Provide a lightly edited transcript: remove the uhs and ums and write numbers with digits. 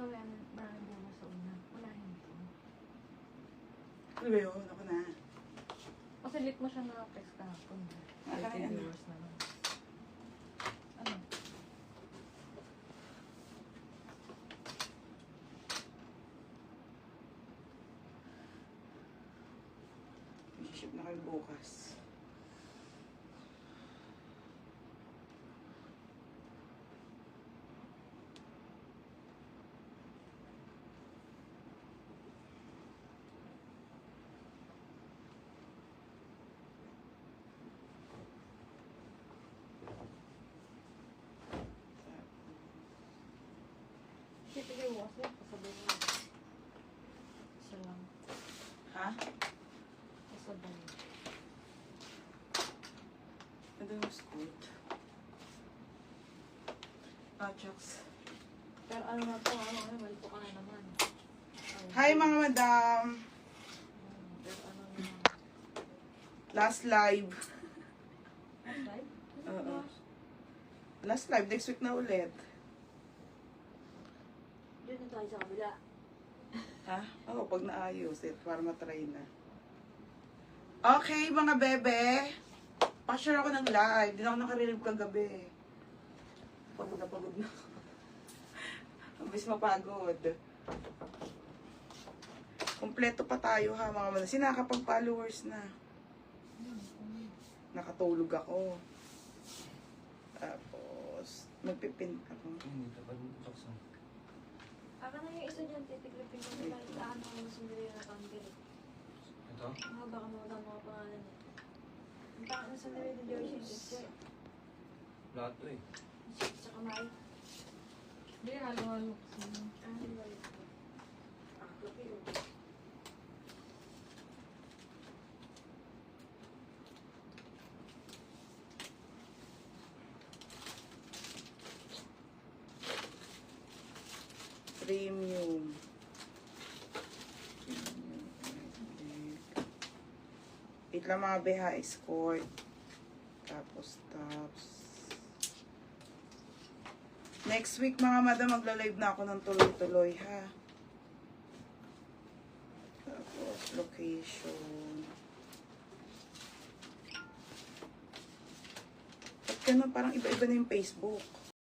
ba marami mo sa una? Wala hindi. Ano ba yun? Ako na. Kasi late mo siya na-text kahapon. Akala ano? Viewers naman. Ano? Ship na kayo bukas. Sige, bukas na. Kasabay mo. Isa lang. Ha? Kasabay. Ano yung scoot? Ah, chucks. Pero ano na to, malito ka na naman. Hi mga madam! Pero ano na. Last live. Last live? Oo. Last live, next week na ulit. Doon na tayo sa kabila. Ha? Oo, pag naayos, para matry na. Okay, mga bebe. Pa-share ako ng live. Di na ako nakarinig kagabi. Pagod na pagod na ako. Mabilis mapagod. Kompleto pa tayo ha, mga madam. Sinakapag-followers na. Nakatulog ako. Tapos, magpipin ako. Dito pa rin ito sa... Aka na yung isa dyan, titiklipin ko nila. Ano ang sundali na pangkil. Ito? Baka mawala mga pangalan eh. Ang pangalan sa nila ni George Lahat to eh. sa kamay. Hindi, halo-halo. Ano ba yun? Kapi o. Premium. Wait lang mga beha, escort. Tapos tops. Next week mga madam, magla-live na ako ng tuloy-tuloy ha. Tapos location. At ganun, parang iba-iba na yung Facebook.